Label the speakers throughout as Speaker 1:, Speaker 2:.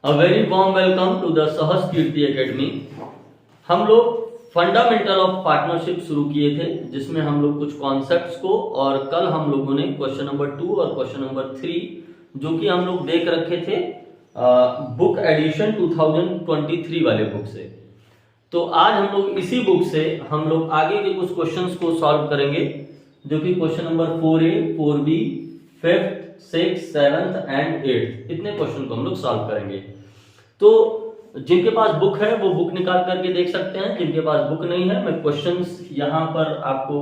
Speaker 1: A very warm welcome to the Sahas Kirti academy. हम लोग fundamental of partnership शुरू किए थे, जिसमें हम लोग कुछ कॉन्सेप्ट्स को, और कल हम लोगों ने क्वेश्चन नंबर 2 और क्वेश्चन नंबर 3 जो कि हम लोग देख रखे थे बुक एडिशन 2023 वाले बुक से। तो आज हम लोग इसी बुक से हम लोग आगे के कुछ क्वेश्चंस को सॉल्व करेंगे, जो कि question number 4A, 4B, 5th, 6th, 7th and 8th, इतने क्वेश्चन को हम लोग सॉल्व करेंगे। तो जिनके पास बुक है वो बुक निकाल करके देख सकते हैं, जिनके पास बुक नहीं है, मैं क्वेश्चंस यहाँ पर आपको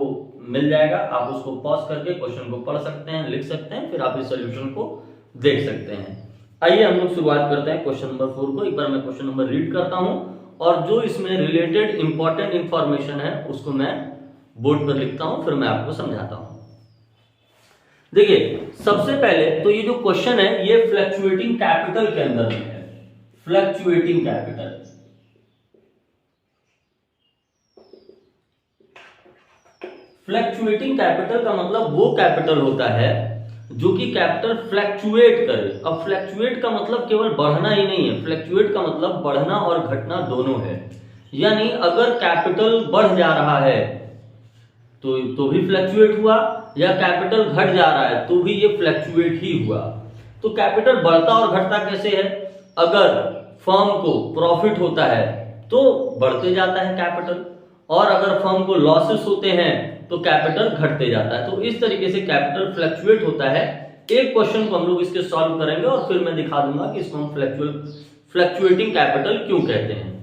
Speaker 1: मिल जाएगा, आप उसको पॉज करके क्वेश्चन को पढ़ सकते हैं, लिख सकते हैं, फिर आप इस सॉल्यूशन को देख सकते हैं। आइए हम लोग शुरुआत करते हैं क्वेश्चन नंबर 4 को। एक बार मैं क्वेश्चन नंबर रीड करता हूं और जो इसमें रिलेटेड इंपॉर्टेंट इंफॉर्मेशन है उसको मैं बोर्ड पर लिखता हूं, फिर मैं आपको समझाता हूं। देखिए, सबसे पहले तो ये जो क्वेश्चन है ये फ्लक्चुएटिंग कैपिटल के अंदर में है। फ्लक्चुएटिंग कैपिटल, फ्लक्चुएटिंग कैपिटल का मतलब वो कैपिटल होता है जो कि कैपिटल फ्लक्चुएट करे। अब फ्लक्चुएट का मतलब केवल बढ़ना ही नहीं है, फ्लक्चुएट का मतलब बढ़ना और घटना दोनों है। यानी अगर कैपिटल बढ़ जा रहा है तो भी फ्लक्चुएट हुआ, या कैपिटल घट जा रहा है तो भी ये फ्लक्चुएट ही हुआ। तो कैपिटल बढ़ता और घटता कैसे है? अगर फर्म को प्रॉफिट होता है तो बढ़ते जाता है कैपिटल, और अगर फर्म को लॉसेस होते हैं तो कैपिटल घटते जाता है। तो इस तरीके से कैपिटल फ्लक्चुएट होता है। एक क्वेश्चन को हम लोग इसके सॉल्व करेंगे और फिर मैं दिखा दूंगा कि इसको हम फ्लक्चुएटिंग कैपिटल क्यों कहते हैं।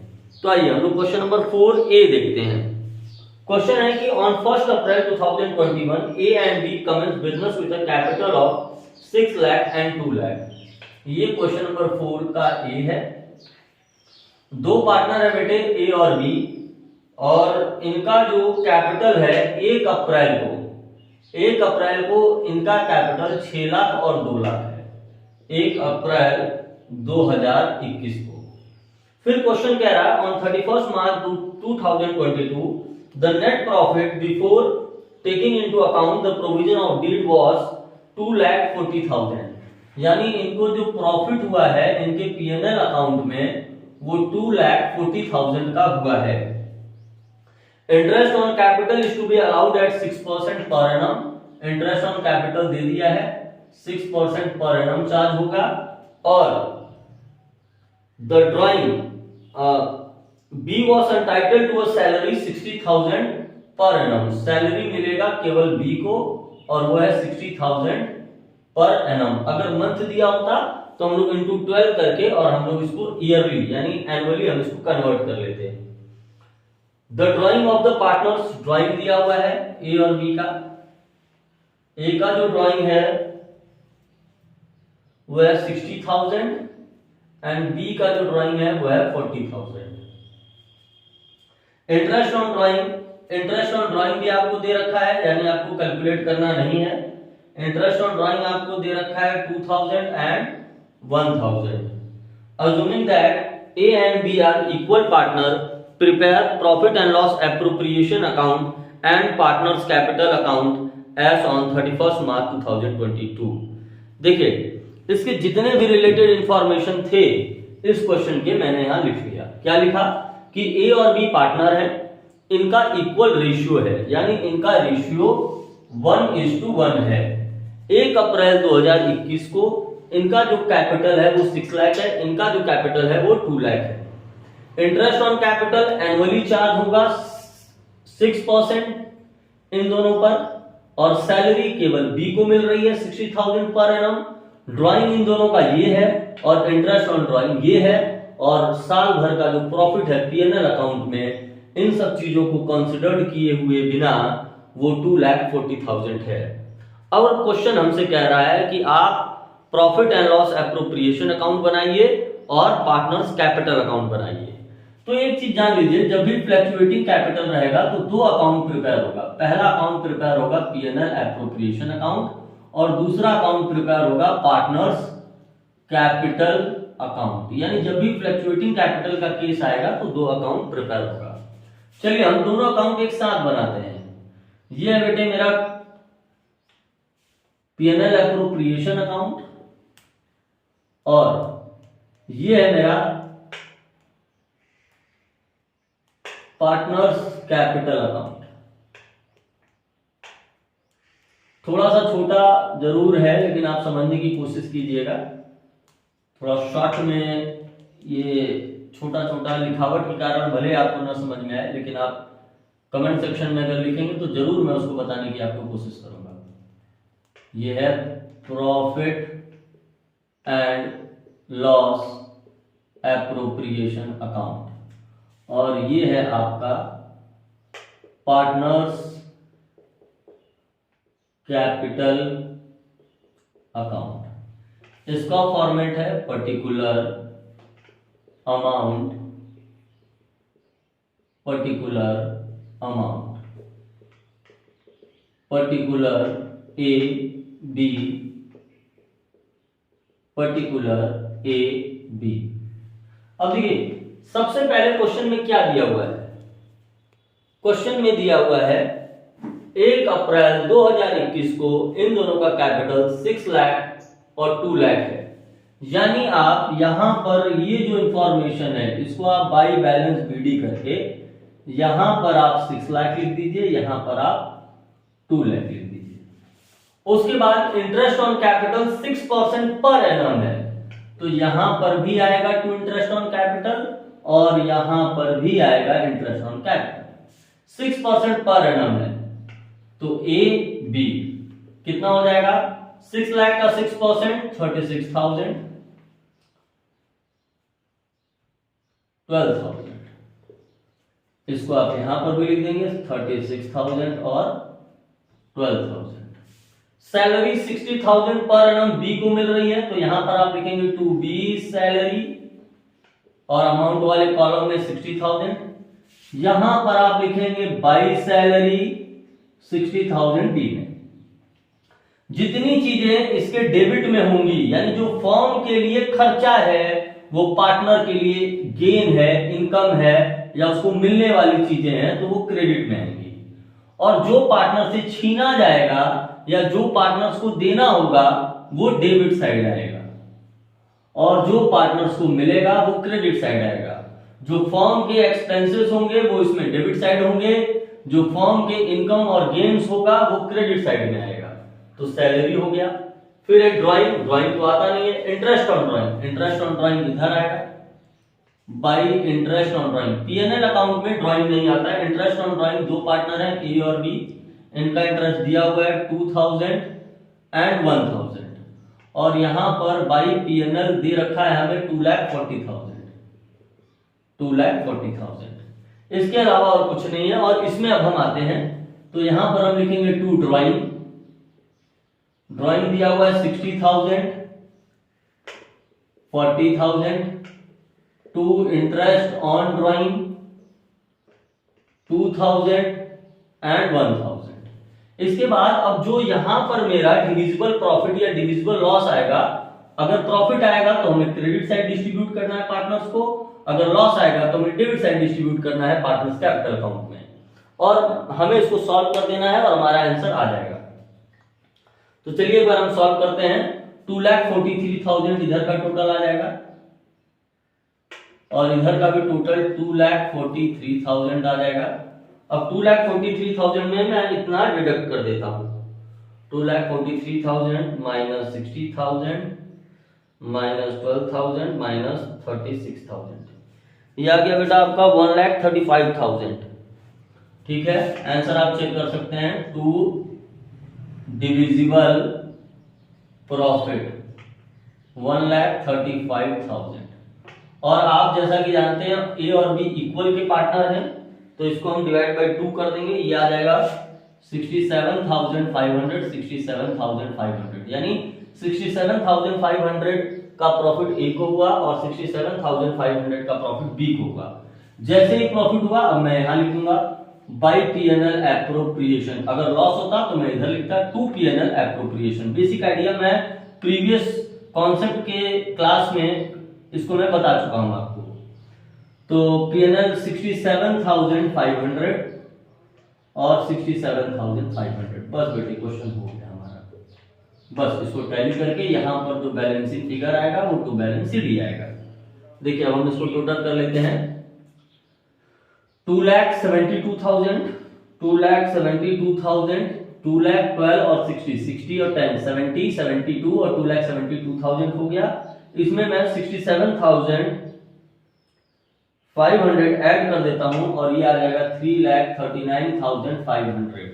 Speaker 1: तो आइए हम लोग क्वेश्चन नंबर 4A देखते हैं। क्वेश्चन है कि on 1 April 2021 A and B commence business with a capital of 6 lakh and 2 lakh. ये क्वेश्चन नंबर 4 का ए है। दो पार्टनर है बेटे, ए और बी, और इनका जो कैपिटल है 1 अप्रैल को इनका कैपिटल 6 लाख और 2 लाख है। 1 अप्रैल 2021 को। फिर क्वेश्चन कह रहा है on 31 March 2022 the net profit before taking into account the provision of deed was 2,40,000। यानी इनको जो प्रॉफिट हुआ है इनके पीएनएल अकाउंट में वो 2,40,000 का हुआ है। Interest on capital is to be allowed at 6% per annum. Interest on capital दे दिया है, 6% पर एनम चार्ज होगा। और the drawing B was entitled to a salary 60,000 per annum. Salary मिलेगा केवल बी को और वो है 60,000 पर एनम। अगर मंथ दिया होता तो हम लोग इंटू 12 करके और हम लोग इसको ईयरली यानी एनुअली हम इसको कन्वर्ट कर लेते हैं। The drying of the partners, drawing दिया हुआ है ए और बी का। ए का जो ड्राइंग है वो है 60,000 एंड बी का जो ड्राइंग है वो है 40,000। Interest on drawing, interest on drawing भी आपको दे रखा है, यानी आपको कैलकुलेट करना नहीं है। इंटरेस्ट ऑन ड्राइंग आपको दे रखा है 2,000 and 1,000। Assuming that A and B are equal partner, prepare profit and loss appropriation account and partners capital account as on 31st March 2022। देखिए, इसके जितने भी रिलेटेड इंफॉर्मेशन थे इस क्वेश्चन के मैंने यहां लिख लिया। क्या लिखा कि ए और बी पार्टनर है, इनका इक्वल रेशियो है, यानी इनका रेशियो 1:1 है। 1 अप्रैल 2021 को इनका जो कैपिटल है वो 6 लाख है, इनका जो कैपिटल है वो 2 लाख है। Interest on capital annually charge होगा 6% इन दोनों पर, और सैलरी केवल बी को मिल रही है 60,000 पर एनम। ड्राइंग इन दोनों का ये है और इंटरेस्ट ऑन ड्राइंग ये है, और साल भर का जो प्रॉफिट है पीएनएल अकाउंट में इन सब चीजों को कंसिडर्ड किए हुए बिना वो 2,40,000 है। अब क्वेश्चन हमसे कह रहा है कि आप profit and loss appropriation account बनाइए और पार्टनर्स कैपिटल अकाउंट बनाइए। तो एक चीज जान लीजिए, जब भी फ्लक्चुएटिंग कैपिटल रहेगा तो दो अकाउंट प्रिपेयर होगा। पहला अकाउंट प्रिपेयर होगा पीएनएल एप्रोप्रिएशन अकाउंट, और दूसरा अकाउंट प्रिपेयर होगा पार्टनर्स कैपिटल अकाउंट। यानी जब भी फ्लक्चुएटिंग कैपिटल का केस आएगा तो दो अकाउंट प्रिपेयर होगा। चलिए हम दोनों अकाउंट एक साथ बनाते हैं। ये है बेटे मेरा पीएनएल एप्रोप्रिएशन अकाउंट, और ये है मेरा पार्टनर्स कैपिटल अकाउंट। थोड़ा सा छोटा जरूर है, लेकिन आप समझने की कोशिश कीजिएगा। थोड़ा शॉर्ट में ये छोटा छोटा लिखावट के कारण भले आपको ना समझ में आए, लेकिन आप कमेंट सेक्शन में अगर लिखेंगे तो जरूर मैं उसको बताने की आपको कोशिश करूंगा। ये है profit and loss appropriation account, और ये है आपका पार्टनर्स कैपिटल अकाउंट। इसका फॉर्मेट है particular amount, particular amount, particular A B, particular A B. अब देखिए सबसे पहले क्वेश्चन में क्या दिया हुआ है। क्वेश्चन में दिया हुआ है 1 अप्रैल 2021 को इन दोनों का कैपिटल 6 लाख और 2 लाख है। यानी आप यहां पर ये जो इंफॉर्मेशन है इसको आप बाई बैलेंस बीडी करके यहां पर आप 6 लाख लिख दीजिए, यहां पर आप 2 लाख लिख दीजिए। उसके बाद interest on capital 6% per annum है, तो यहां पर भी आएगा टू इंटरेस्ट ऑन कैपिटल और यहां पर भी आएगा interest on capital. 6% per annum है, तो ए बी कितना हो जाएगा? 6 लाख का 6% 36,000, 12,000। इसको आप यहां पर भी लिख देंगे 36,000 और 12,000। सैलरी 60,000 पर एनम बी को मिल रही है, तो यहां पर आप लिखेंगे टू बी सैलरी और अमाउंट वाले कॉलम में 60,000। यहां पर आप लिखेंगे बाई सैलरी 60,000 बी में। जितनी चीजें इसके डेबिट में होंगी, यानी जो फर्म के लिए खर्चा है, वो पार्टनर के लिए गेन है, इनकम है, या उसको मिलने वाली चीजें हैं, तो वो क्रेडिट में आएंगी। और जो पार्टनर से छीना जाएगा या जो पार्टनर्स को देना होगा वो डेबिट साइड आएगा, और जो पार्टनर्स को मिलेगा वो क्रेडिट साइड आएगा। जो फर्म के एक्सपेंसेस होंगे वो इसमें डेबिट साइड होंगे, जो फर्म के इनकम और गेन्स होगा वो क्रेडिट साइड में आएगा। तो सैलरी हो गया। फिर एक ड्राइंग तो आता नहीं है, interest on drawing. Interest on drawing इधर आएगा by interest on drawing. PNL account में ड्राइंग नहीं आता है। इंटरेस्ट ऑन ड्राइंग दो पार्टनर हैं ए और बी, इनका इंटरेस्ट दिया हुआ है 2,000 एंड 1,000, और यहां पर बाई पीएनएल दे रखा है हमें 2,40,000, 2,40,000। इसके अलावा और कुछ नहीं है। और इसमें अब हम आते हैं, तो यहां पर हम लिखेंगे टू ड्राइंग। ड्राइंग दिया हुआ है 60,000, 40,000, to interest on drawing 2,000 and 1,000। इसके बाद अब जो यहां पर मेरा डिविजिबल प्रॉफिट या डिविजिबल लॉस आएगा, अगर प्रॉफिट आएगा तो हमें क्रेडिट साइड डिस्ट्रीब्यूट करना है पार्टनर्स को, अगर लॉस आएगा तो हमें डेबिट साइड डिस्ट्रीब्यूट करना है पार्टनर्स कैपिटल अकाउंट में, और हमें इसको सॉल्व कर देना है और हमारा आंसर आ जाएगा। तो चलिए एक बार हम सॉल्व करते हैं। 2,43,000 इधर का टोटल आ जाएगा और इधर का भी टोटल 2,43,000 आ जाएगा। अब 2,43,000 में मैं इतना डिडक्ट कर देता हूं, 2,43,000 माइनस 60,000 माइनस 12,000 माइनस 36,000, ये आ गया बेटा आपका 1,35,000। ठीक है, आंसर आप चेक कर सकते हैं। To divisible profit 1,35,000। और आप जैसा कि जानते हैं ए और बी इक्वल के पार्टनर हैं, तो इसको हम डिवाइड बाय 2 कर देंगे, ये आ जाएगा 67,500, 67,500, यानी 67,500 का प्रॉफिट ए को हुआ और 67,500 का प्रॉफिट बी को हुआ। जैसे ही प्रॉफिट हुआ अब मैं यहां लिखूंगा बाय पीएनएल एप्रोप्रिएशन। अगर लॉस होता तो मैं इधर लिखता to PNL appropriation. Basic idea मैं प्रीवियस कॉन्सेप्ट के क्लास में इसको मैं बता चुका हूं आपको। तो पीएनएल 67,500 और 67,500, बस बेटे क्वेश्चन हो गया हमारा। बस इसको टैली करके यहां पर जो बैलेंसिंग फिगर आएगा वो टू बैलेंस डी आएगा। देखिए अब हम इसको टोटल कर लेते हैं। 2,72,000, 2,72,000, 2,12 और 60 और 10, 70, 72 और 2,72,000 हो गया। इसमें मैं 67,500 ऐड कर देता हूं और ये आ जाएगा 3,39,500।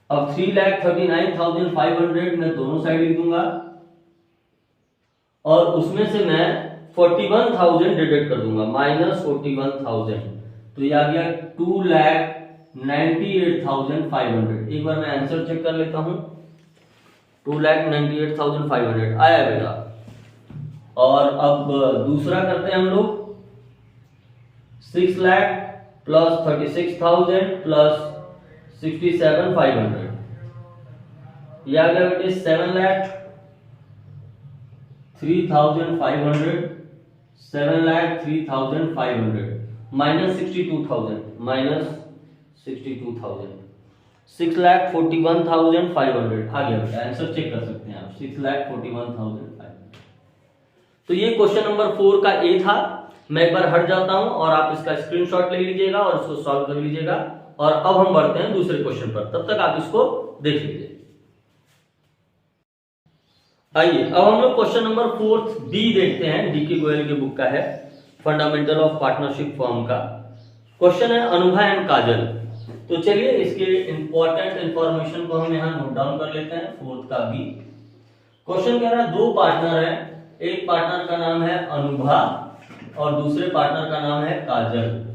Speaker 1: अब 3,39,500 मैं दोनों साइड लिख दूंगा और उसमें से मैं 41,000 डिडक्ट कर दूंगा, -41,000, तो ये आ गया 2,98,500। एक बार मैं आंसर चेक कर लेता हूं। 2,98,500 आया बेटा। और अब दूसरा करते हैं हम लोग। 6 लाख प्लस 36,000 प्लस 67,500, ये आ गया बेटे 7,03,500, 7,03,500 -62,000, -62,000, 6,41,500 आ गया बेटा। आंसर चेक कर सकते हैं आप, 6,41,500। तो ये क्वेश्चन नंबर 4 का ए था। मैं एक बार हट जाता हूं और आप इसका स्क्रीनशॉट ले लीजिएगा और इसको सॉल्व कर लीजिएगा। और अब हम बढ़ते हैं दूसरे क्वेश्चन पर, तब तक आप इसको देख लीजिए। आइए अब हम लोग क्वेश्चन नंबर 4 बी देखते हैं। डीके गोयल की बुक का है, फंडामेंटल ऑफ पार्टनरशिप फॉर्म का। क्वेश्चन है अनुभा एंड काजल। तो चलिए इसके इंपॉर्टेंट इंफॉर्मेशन को हम यहां नोट डाउन कर लेते हैं। 4 का बी क्वेश्चन कह रहा है दो पार्टनर हैं, एक पार्टनर का नाम है अनुभा और दूसरे पार्टनर का नाम है काजल।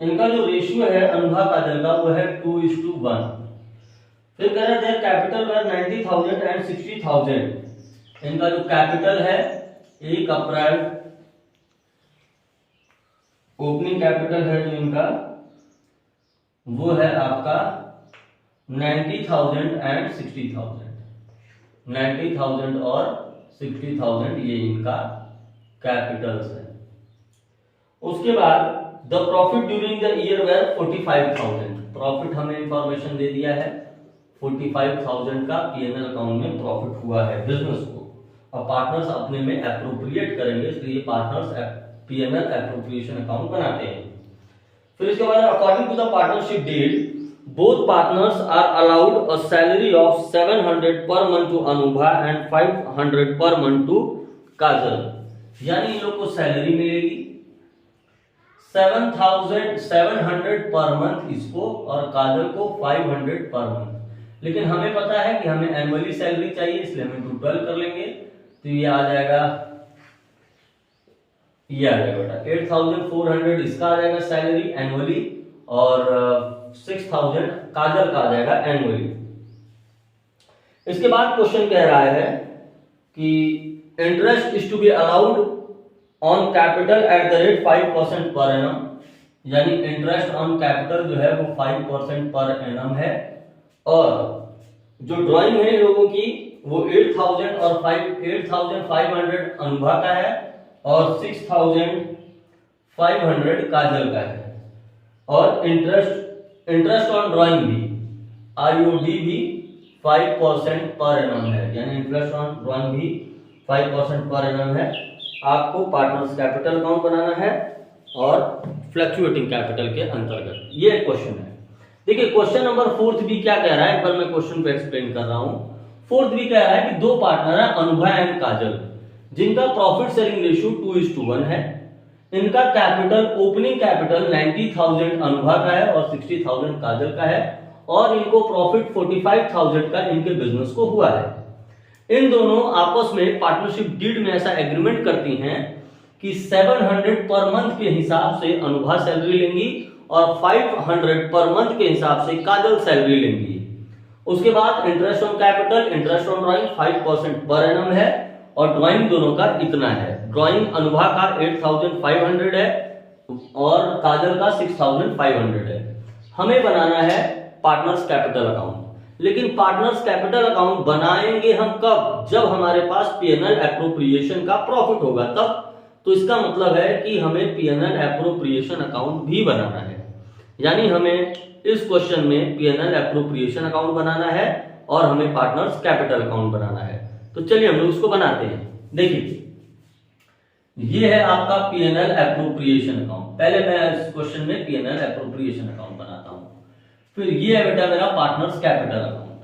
Speaker 1: इनका जो रेशियो है अनुभा काजल का वो है 2:1। फिर कह रहा है कैपिटल का 90,000 एंड 60,000। इनका जो कैपिटल है 1 अप्रैल, ओपनिंग कैपिटल है जो इनका वो है आपका 90,000 एंड 60,000। 90,000 और 60,000 ये इनका कैपिटल्स है। उसके बाद the profit during the year were 45,000। Profit हमें इंफॉर्मेशन दे दिया है 45,000 का पीएनएल अकाउंट में प्रॉफिट हुआ है बिजनेस को, और पार्टनर्स अपने में एप्रोप्रिएट करेंगे, इसलिए पार्टनर्स पीएनएल एप्रोप्रिएशन अकाउंट बनाते हैं। फिर इसके बाद according to the partnership deed both partners are allowed a salary of 700 per month to Anubha and 500 per month to Kajal। यानी इन लोग को सैलरी मिलेगी 7,700 पर मंथ इसको और काजल को 500 पर मंथ। लेकिन हमें पता है कि हमें एनुअली सैलरी चाहिए, इसलिए हम 12 कर लेंगे। तो ये आ जाएगा, ये आ जाएगा बेटा 8,400 इसका आ जाएगा सैलरी एनुअली और 6,000 काजल का आ जाएगा एनुअली। इसके बाद क्वेश्चन कह रहा है कि interest is to be allowed on capital at the rate 5% per annum. यानी इंटरेस्ट ऑन कैपिटल जो है वो 5% पर एनम है। और जो ड्राइंग है लोगों की वो 8,000 और 8,500 अनुभा का है और 6,500 काजल का है। और इंटरेस्ट ऑन ड्राइंग भी आईओडी भी 5% पर एनम है। यानी इंटरेस्ट ऑन ड्राइंग भी 5% पर एनम है। आपको पार्टनर्स कैपिटल अकाउंट बनाना है और फ्लक्चुएटिंग कैपिटल के अंतर्गत। ये क्वेश्चन है। देखिए क्वेश्चन नंबर 4 बी क्या कह रहा है, एक बार मैं क्वेश्चन को एक्सप्लेन कर रहा हूं। 4 बी कह रहा है कि दो पार्टनर है अनुभा एंड काजल, जिनका प्रॉफिट शेयरिंग रेशियो 2:1 है। इनका कैपिटल ओपनिंग कैपिटल 90,000 अनुभा का है और 60,000 काजल का है, और इनको प्रॉफिट 45,000 का इनके बिजनेस को हुआ है। इन दोनों आपस में पार्टनरशिप डीड में ऐसा एग्रीमेंट करती हैं कि 700 पर मंथ के हिसाब से अनुभा सैलरी लेंगी और 500 पर मंथ के हिसाब से काजल सैलरी लेंगी। उसके बाद interest on capital, interest on drawing 5% per annum है और ड्राइंग दोनों का इतना है। ड्राइंग अनुभा का 8,500 है और काजल का 6,500 है। हमें बनाना है पार्टनर्स कैपिटल अकाउंट। लेकिन पार्टनर्स कैपिटल अकाउंट बनाएंगे हम कब? जब हमारे पास पीएनएल एप्रोप्रिएशन का प्रॉफिट होगा तब। तो इसका मतलब है कि हमें पीएनएल एप्रोप्रिएशन अकाउंट भी बनाना है। यानी हमें इस क्वेश्चन में पीएनएल एप्रोप्रिएशन अकाउंट बनाना है और हमें पार्टनर्स कैपिटल अकाउंट बनाना है। तो चलिए हम लोग इसको बनाते हैं। देखिए ये है आपका पीएनएल एप्रोप्रिएशन अकाउंट। पहले मैं इस क्वेश्चन में पीएनएल एप्रोप्रिएशन अकाउंट बनाता हूं। फिर ये है बेटा मेरा पार्टनर्स कैपिटल अकाउंट।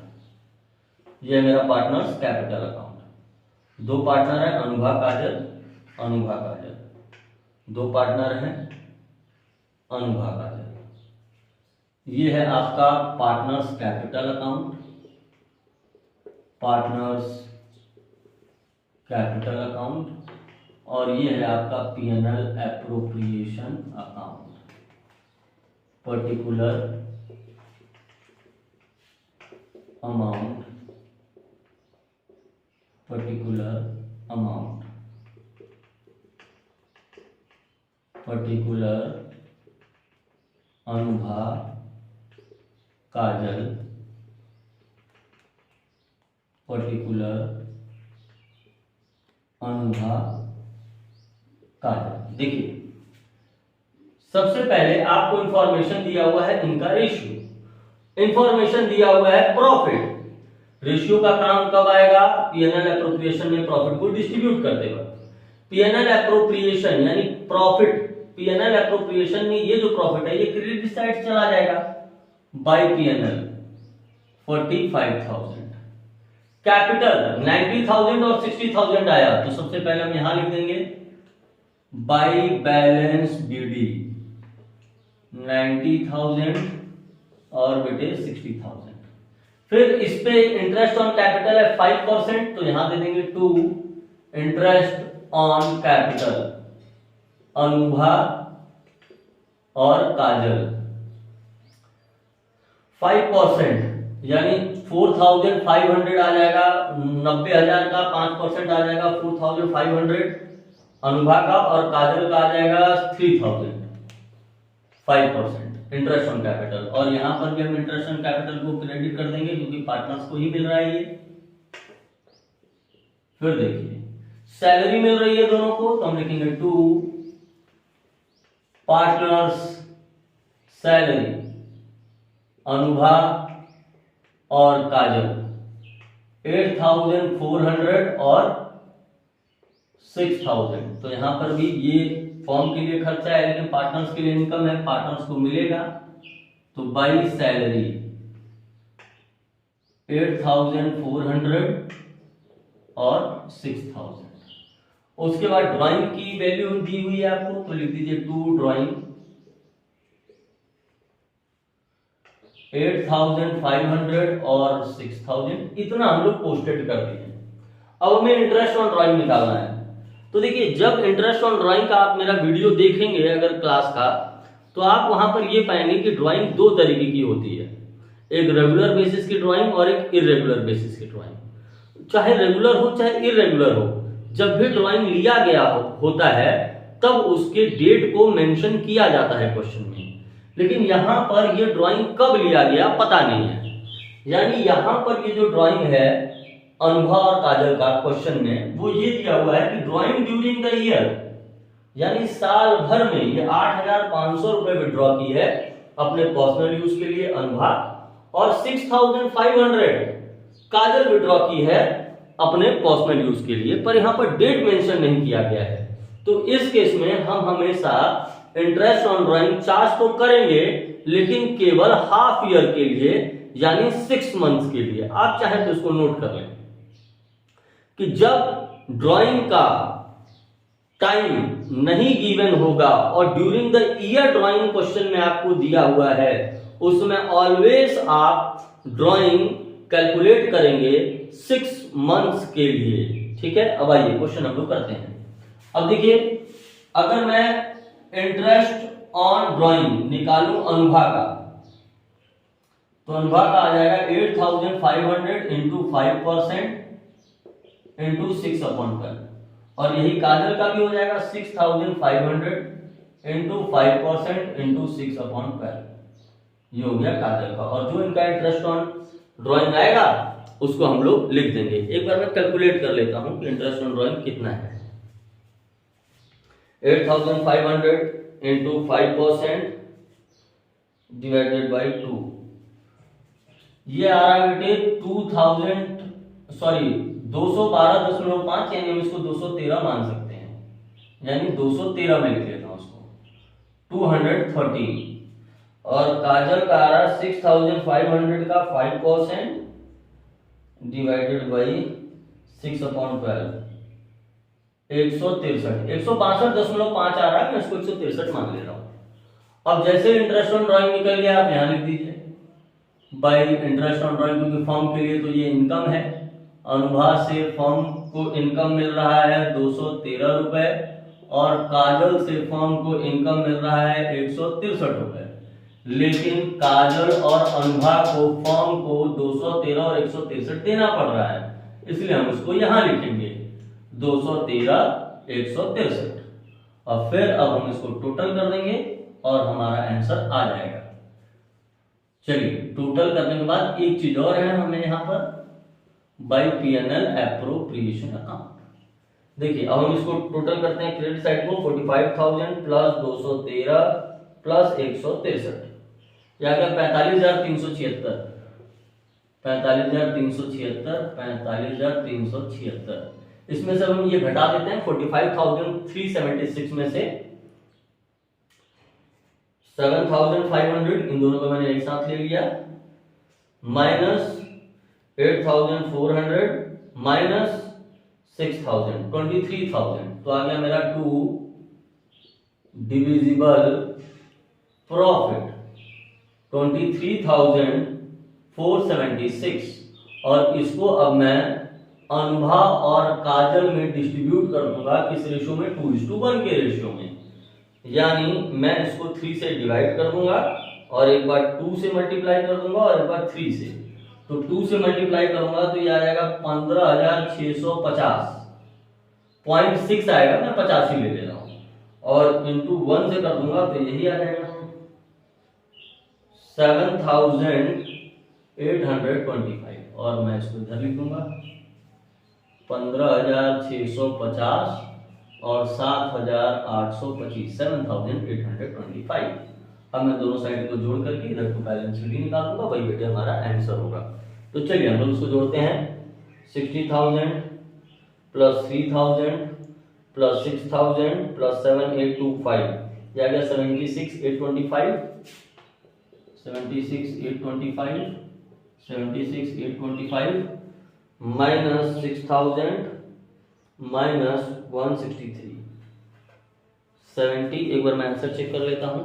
Speaker 1: ये है मेरा पार्टनर्स कैपिटल अकाउंट। दो पार्टनर है अनुभा काजल, अनुभा काजल। दो पार्टनर हैं अनुभा काजल। ये है आपका partners capital account, partners capital account. और ये है आपका PNL appropriation account, particular amount, particular amount, particular Anubha Kajal, particular Anubha Kajal. देखिए सबसे पहले आपको इंफॉर्मेशन दिया हुआ है इनका रेशियो, इंफॉर्मेशन दिया हुआ है प्रॉफिट। रेशियो का काम कब आएगा? पीएनएल एप्रोप्रिएशन में प्रॉफिट को डिस्ट्रीब्यूट करते वक्त। पीएनएल एप्रोप्रिएशन यानी प्रॉफिट, पीएनएल एप्रोप्रिएशन में ये जो प्रॉफिट है ये क्रेडिट साइड चला जाएगा बाय पीएनएल 45,000। कैपिटल 90,000 और 60,000 आया तो सबसे पहले हम यहां लिख देंगे बाय बैलेंस बीडी 90,000 और बेटे 60,000। फिर इस पे इंटरेस्ट ऑन कैपिटल है 5%, तो यहां दे देंगे 2 इंटरेस्ट ऑन कैपिटल अनुभा और काजल 5%, यानी 4,500 आ जाएगा। 90,000 का 5% आ जाएगा 4,500 अनुभा का, और काजल का आ जाएगा 3,000। 5% इंटरेस्ट ऑन कैपिटल, और यहां पर भी हम इंटरेस्ट ऑन कैपिटल को क्रेडिट कर देंगे क्योंकि पार्टनर्स को ही मिल रहा है ये। फिर देखिए सैलरी मिल रही है दोनों को, तो हम लिखेंगे 2 पार्टनर्स सैलरी अनुभा और काजल 8,400 और 6,000। तो यहां पर भी ये फॉर्म के लिए खर्चा है लेकिन पार्टनर्स के लिए इनकम है, पार्टनर्स को मिलेगा। तो बाई सैलरी 8,400 और 6,000। उसके बाद ड्राइंग की वैल्यू दी हुई है आपको, तो लिख दीजिए 2 ड्राइंग 8,500 और 6,000। इतना हम लोग पोस्टेड कर दिए। अब हमें इंटरेस्ट ऑन ड्राइंग निकालना है। तो देखिए जब इंटरेस्ट ऑन ड्राइंग का आप मेरा वीडियो देखेंगे अगर क्लास का, तो आप वहां पर ये पाएंगे कि ड्राइंग दो तरीके की होती है, एक रेगुलर बेसिस की ड्राइंग और एक इरेगुलर बेसिस की ड्राइंग। चाहे रेगुलर हो चाहे इरेगुलर हो, जब भी ड्राइंग लिया गया होता है तब उसके डेट को मेंशन किया जाता है क्वेश्चन में। लेकिन यहां पर ये ड्राइंग कब लिया गया पता नहीं है, यानी यहां पर ये जो ड्राइंग है अनुभा और काजल का क्वेश्चन में वो ये दिया हुआ है कि ड्राइंग ड्यूरिंग द ईयर, यानी साल भर में ये 8,500 रुपए विड्रॉ की है अपने पर्सनल यूज के लिए अनुभा, और 6,500 काजल विड्रॉ की है अपने पर्सनल यूज के लिए, पर यहां पर डेट मेंशन नहीं किया गया है। तो इस केस में हम हमेशा इंटरेस्ट ऑन ड्राइंग चार्ज तो करेंगे लेकिन केवल हाफ ईयर के लिए, यानी 6 मंथ्स के लिए। आप चाहे तो इसको नोट कर लें कि जब ड्राइंग का टाइम नहीं गिवन होगा और during the year drawing question में आपको दिया हुआ है, उसमें ऑलवेज आप ड्राइंग कैलकुलेट करेंगे 6 मंथ्स के लिए। ठीक है, अब आइए क्वेश्चन हम लोग करते हैं। अब देखिए अगर मैं इंटरेस्ट ऑन ड्राइंग निकालूं अनुभा का, तो अनुभा का आ जाएगा 8,500 इंटू 5% इंटू 6/12, और यही काजल का भी हो जाएगा 6,500 इंटू 5% इंटू 6/12। ये हो गया काजल का, और जो इनका इंटरेस्ट ऑन ड्राइंग आएगा उसको हम लोग लिख देंगे। एक बार मैं कैलकुलेट कर लेता हूं कि इंटरेस्ट ऑन ड्राइंग कितना है। 8,500 इंटू 5% डिवाइडेड बाई 2, ये आ रहा है बेटे 212.5, यानी हम इसको 213 मान सकते हैं। यानी 213 में लिख लेता हूं उसको, 213। और काजल का आ रहा 6500 का 5% डिवाइडेड बाई 6/12, 163, 162.5 आ रहा है, मैं इसको 163 मान ले रहा हूं। अब जैसे इंटरेस्ट ऑन ड्राइंग निकल गया आप यहां लिख दीजिए बाई इंटरेस्ट ऑन ड्राइंग, क्योंकि फर्म के लिए तो ये इनकम है, अनुभाग से फर्म को इनकम मिल रहा है 213 रुपए और काजल से फर्म को इनकम मिल रहा है 163 रुपए। लेकिन काजल और अनुभाग को फर्म को 213 और 163 देना पड़ रहा है, इसलिए हम इसको यहां लिखेंगे 213 163। और फिर अब हम इसको टोटल कर देंगे और हमारा आंसर आ जाएगा। चलिए टोटल करने के बाद एक चीज और है हमें यहां पर, बाई P&L एप्रोप्रिएशन अकाउंट। देखिए अब हम इसको टोटल करते हैं, क्रेडिट साइड को 45,000 प्लस 213 प्लस 163, या क्या 45,376, 45,376। इसमें से हम ये घटा देते हैं 45,376 में से 7,500, इन दोनों को मैंने एक साथ ले लिया, माइनस 8,400 माइनस 6,000, 23,000। तो आ गया मेरा 2 डिविजिबल प्रॉफिट 23,476। और इसको अब मैं अनुभा और काजल में डिस्ट्रीब्यूट कर दूंगा किस रेशियो में, 2:1 के रेशियो में। यानी मैं इसको 3 से डिवाइड कर दूंगा और एक बार 2 से मल्टीप्लाई कर दूंगा और एक बार 3 से। तो 2 से मल्टीप्लाई करूंगा तो ये आ जाएगा 15,650.6 आएगा, मैं 85 ले ले रहा हूं, और इंटू 1 से कर दूंगा तो यही आ जाएगा 7,825। और मैं इसको इधर लिख दूंगा 15,650 और 7,825, 7,825। अब मैं दोनों साइड को जोड़ करके इधर टू बैलेंस शीट निकाल दूंगा, वही बेटे हमारा आंसर होगा। तो चलिए हम लोग इसको जोड़ते हैं, 60,000 प्लस 3,000 प्लस 6,000 प्लस 7,825, या गया 76,825, 76,825 माइनस 6,000 माइनस 163, 70। एक बार मैं आंसर चेक कर लेता हूं,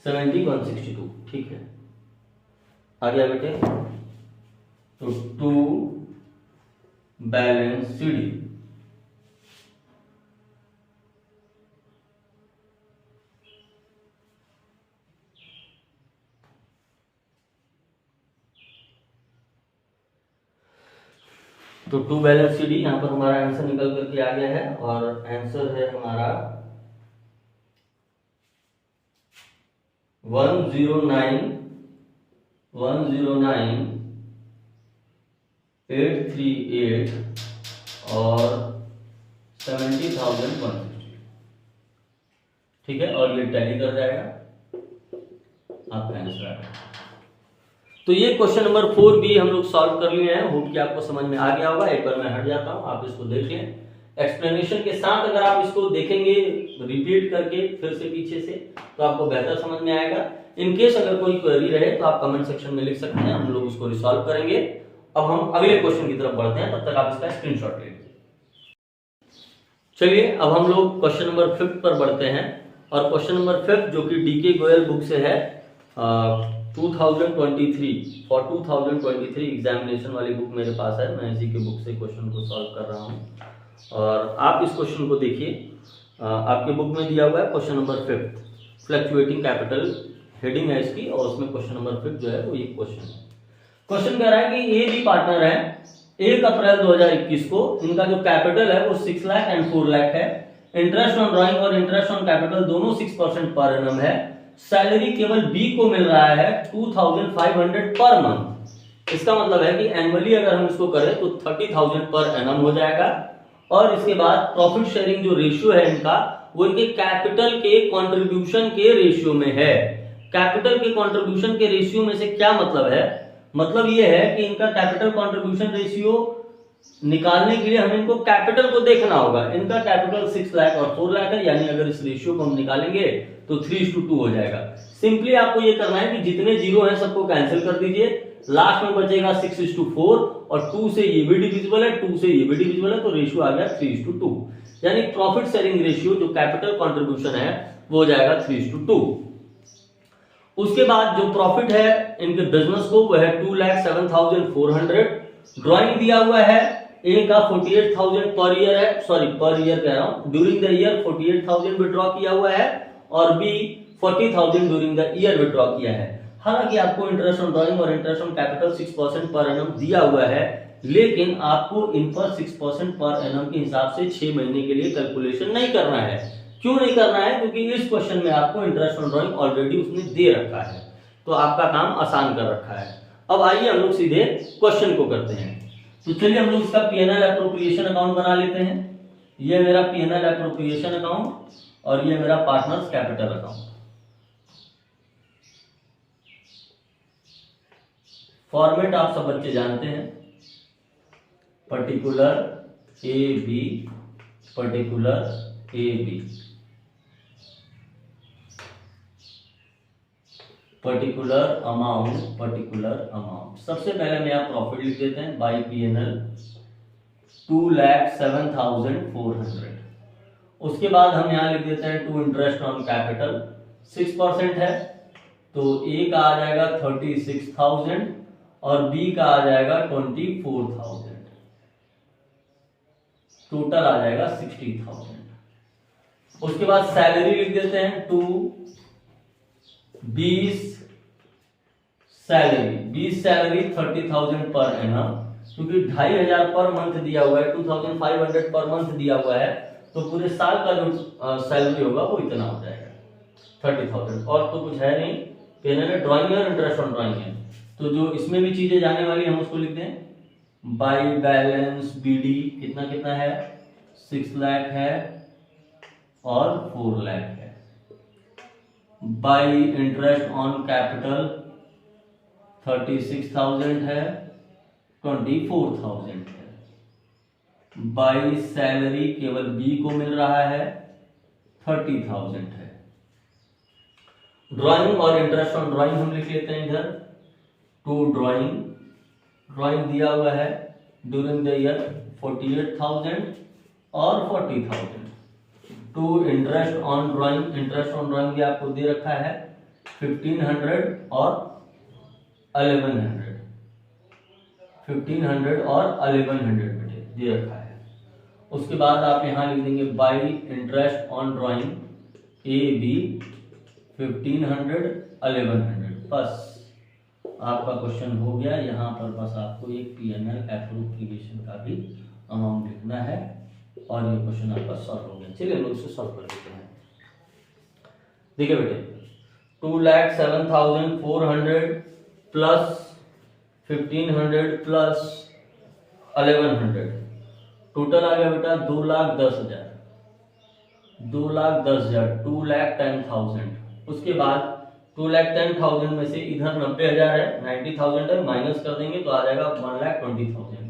Speaker 1: 70,162, ठीक है। आ गया बेटे, तो 2 बैलेंस सीडी तो 2 बैलेंस सीडी यहां पर हमारा आंसर निकल करके आ गया है, और आंसर है हमारा 109,838 और 70,160, ठीक है। और ये टैली कर जाएगा, आपका आंसर आएगा। तो ये क्वेश्चन नंबर 4 भी हम लोग सॉल्व कर लिए हैं, होप कि आपको समझ में आ गया होगा। एक बार मैं हट जाता हूं, आप इसको देख लें एक्सप्लेनेशन के साथ। अगर आप इसको देखेंगे रिपीट करके फिर से पीछे से, तो आपको बेहतर समझ में आएगा। इन केस अगर कोई क्वेरी रहे तो आप कमेंट सेक्शन में लिख सकते हैं, हम लोग उसको रिसॉल्व करेंगे। अब हम अगले क्वेश्चन की तरफ बढ़ते हैं, तब तक आप इसका स्क्रीनशॉट ले लीजिए। चलिए अब हम लोग क्वेश्चन नंबर 5 पर बढ़ते हैं, और क्वेश्चन नंबर 5 जो कि डीके गोयल बुक से है, 2023 फॉर 2023 एग्जामिनेशन वाली बुक मेरे पास है, मैं इसी के बुक से क्वेश्चन को सॉल्व कर रहा हूं। और आप इस क्वेश्चन को देखिए, आपके बुक में दिया हुआ है question number 5, fluctuating capital heading है इसकी, और उसमें क्वेश्चन नंबर 5 जो है वो ये क्वेश्चन है। क्वेश्चन कह रहा है कि ए बी पार्टनर है, 1 अप्रैल 2021 को इनका जो कैपिटल है वो 6 लाख एंड 4 लाख है। इंटरेस्ट ऑन ड्राइंग और इंटरेस्ट ऑन कैपिटल दोनों 6% पर एनम है। सैलरी केवल बी को मिल रहा है 2,500 पर मंथ। इसका मतलब है कि एनुअली अगर हम इसको करें तो 30,000 पर एनम हो जाएगा। और इसके बाद प्रॉफिट शेयरिंग जो रेशियो है इनका, वो इनके कैपिटल के कंट्रीब्यूशन के रेशियो में है। कैपिटल के कंट्रीब्यूशन के रेशियो में से क्या मतलब है? मतलब ये है कि इनका कैपिटल कंट्रीब्यूशन रेशियो निकालने के लिए हमें इनको कैपिटल को देखना होगा। इनका कैपिटल 6 लाख और 4 लाख है, यानी अगर इस रेशियो को हम निकालेंगे तो 3:2 हो जाएगा। सिंपली आपको ये करना है कि जितने जीरो हैं सबको कैंसिल कर दीजिए, लास्ट में बचेगा 6:4 और 2 से ये भी डिविजिबल है, 2 से ये भी डिविजिबल है, तो रेशियो आ गया 3:2। यानी प्रॉफिट शेयरिंग रेशियो जो कैपिटल कंट्रीब्यूशन है वो हो जाएगा 3:2। उसके बाद जो प्रॉफिट है इनके बिजनेस को वह है 2,07,400। ड्राइंग दिया हुआ है, ए का 48,000 पर ईयर है, सॉरी पर ईयर कह रहा हूं, ड्यूरिंग द ईयर 48,000 विड्रॉ किया हुआ है और B 40,000 during the year withdraw किया है। हालांकि आपको इंटरेस्ट ऑन ड्राइंग और interest on capital 6% per annum दिया हुआ है, लेकिन आपको इन पर 6% पर एनम के हिसाब से 6 महीने के लिए कैलकुलेशन नहीं करना है। क्यों नहीं करना है? क्योंकि इस क्वेश्चन में आपको इंटरेस्ट ऑन ड्राइंग ऑलरेडी उसने दे रखा है, तो आपका काम आसान कर रखा है। अब आइए हम लोग सीधे क्वेश्चन को करते हैं। तो चलिए हम लोग इसका पीएनएल एप्रोप्रिएशन अकाउंट बना लेते हैं। ये मेरा पीएनएल एप्रोप्रिएशन अकाउंट और ये मेरा पार्टनर्स कैपिटल अकाउंट। फॉर्मेट आप सब बच्चे जानते हैं, particular A B, particular A B, particular amount, particular amount. सबसे पहले हम यहाँ प्रॉफिट लिख देते हैं बाई पीएनएल 2,07,400। उसके बाद हम यहाँ लिख देते हैं टू इंटरेस्ट ऑन कैपिटल 6% है, तो ए का आ जाएगा 36,000 और बी का आ जाएगा 24,000, टोटल आ जाएगा 60,000। उसके बाद सैलरी लिख देते हैं 20 सैलरी 30,000 पर एनम, क्योंकि 2,500 पर मंथ दिया हुआ है, 2,500 पर मंथ दिया हुआ है, तो पूरे साल का जो सैलरी होगा वो इतना हो जाएगा 30,000। और तो कुछ है नहीं, पीएनएल ड्राइंग और इंटरेस्ट ऑन ड्राइंग है, तो जो इसमें भी चीजें जाने वाली हम उसको लिखते हैं बाई बैलेंस बीडी कितना कितना है 6 लाख है और 4 लाख है। बाई इंटरेस्ट ऑन कैपिटल 36,000 है, 24,000 है। बाई सैलरी केवल बी को मिल रहा है 30,000 है। ड्राइंग और इंटरेस्ट ऑन ड्राइंग हम लिख लेते हैं इधर टू ड्राइंग दिया हुआ है ड्यूरिंग द ईयर 48,000 और 40,000। टू इंटरेस्ट ऑन ड्राइंग भी आपको दे रखा है 1,500 और 1,100, 1,500 और 1,100 बेटे दे रखा है। उसके बाद आप यहां लिख देंगे by interest on drawing A B 1,500 1,100। बस आपका क्वेश्चन हो गया। यहाँ पर बस आपको एक पीएनएल एप्रोप्रिएशन का भी अमाउंट लिखना है और ये क्वेश्चन आपका सॉल्व हो गया। चलिए हम लोग इसे सॉल्व कर लेते हैं। देखिए बेटे 2,07,400 प्लस 1,500 प्लस 1,100 टोटल आ गया बेटा 2,10,000, 2,10,000, 2,10,000। उसके बाद 2,10,000 में से इधर 90,000 है, 90,000 है, माइनस कर देंगे तो आ जाएगा 1,20,000।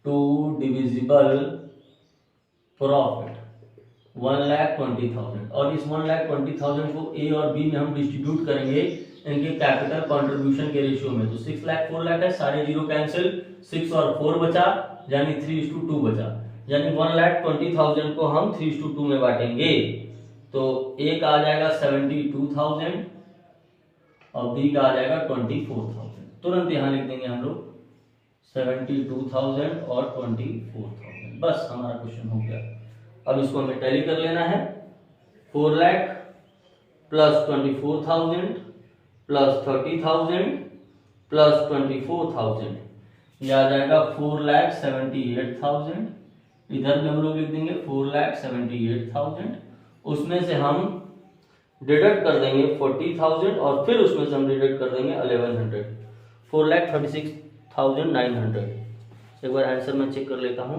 Speaker 1: टू डिविजिबल प्रॉफिट 1,20,000 और इस 1,20,000 को ए और बी में हम डिस्ट्रीब्यूट करेंगे इनके कैपिटल कंट्रीब्यूशन के रेशियो में। तो 6 लाख 4 लाख है, सारे जीरो कैंसिल, 6 और 4 बचा यानी 3:2 बचा, यानी 1,20,000 को हम 3:2 में बांटेंगे। तो ए का आ जाएगा 72,000 और बी का आ जाएगा 24,000। तुरंत यहां लिख देंगे हम लोग 72,000 और 24,000। बस हमारा क्वेश्चन हो गया। अब इसको हमें टैली कर लेना है। 4 लाख प्लस 24,000 प्लस 30,000 प्लस 24,000, यह आ जाएगा 4,78,000। इधर भी हम लोग लिख देंगे 4,78,000। उसमें से हम डिडक्ट कर देंगे 40,000 और फिर उसमें से हम डिडक्ट कर देंगे 1,100, 4,36,900। एक बार आंसर मैं चेक कर लेता हूं।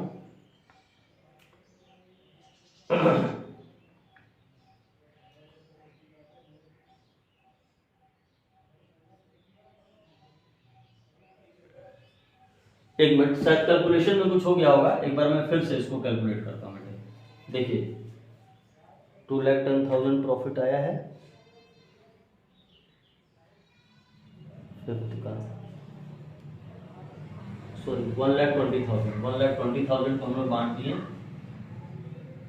Speaker 1: एक मिनट, शायद कैलकुलेशन में कुछ हो गया होगा, एक बार मैं फिर से इसको कैलकुलेट करता हूँ। देखिए 2,10,000 प्रॉफिट आया है, 1,20,000 को हमने बांट दिए,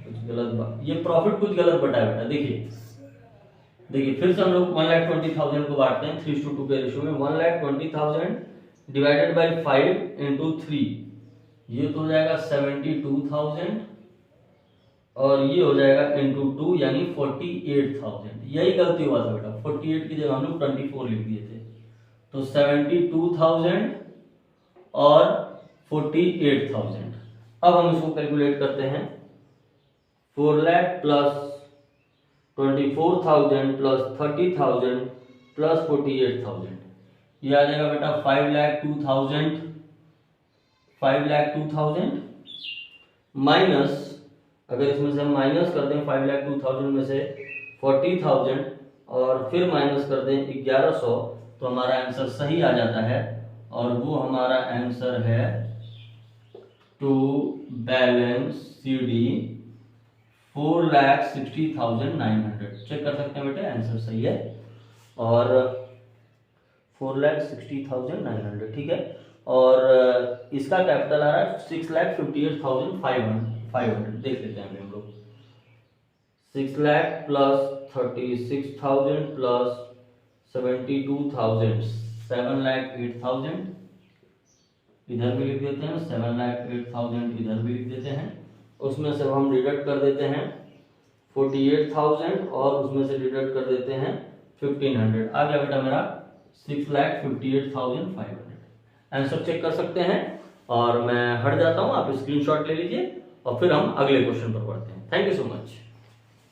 Speaker 1: कुछ गलत ये प्रॉफिट कुछ गलत बटा है बेटा। देखिए फिर से हम लोग 1,20,000 को बांटते हैं 3:2 के रेशियो में। 1,20,000 डिवाइडेड बाई 5 इंटू 3, ये तो हो जाएगा 72,000 और ये हो जाएगा इंटू 2 यानी 48,000। यही गलती हुआ था बेटा, 48 की जगह हम लोग 24 लिख दिए थे। तो 72,000 और 48,000। अब हम इसको कैलकुलेट करते हैं। 4 लाख प्लस 24,000 प्लस 30,000 प्लस 48,000, ये आ जाएगा बेटा 5,02,000 माइनस, अगर इसमें से हम माइनस कर दें 5,02,000 में से 40,000 और फिर माइनस कर दें 1,100, तो हमारा आंसर सही आ जाता है और वो हमारा आंसर है टू बैलेंस CD 4,60,900। चेक कर सकते हैं बेटे, आंसर सही है और 4,60,900 ठीक है। और इसका कैपिटल आ रहा है 6,58,500। देख लेते हैं हम लोग। 6 लाख प्लस 36,000 प्लस 72,000 7,08,000 इधर भी लिख देते हैं, 7,08,000 इधर भी लिख देते हैं। उसमें से हम डिडक्ट कर देते हैं 48,000 और उसमें से डिडक्ट कर देते हैं 1,500। आ गया बेटा मेरा 6,58,500। आंसर चेक कर सकते हैं और मैं हट जाता हूं, आप स्क्रीनशॉट ले लीजिए और फिर हम अगले क्वेश्चन पर बढ़ते हैं। Thank you so much.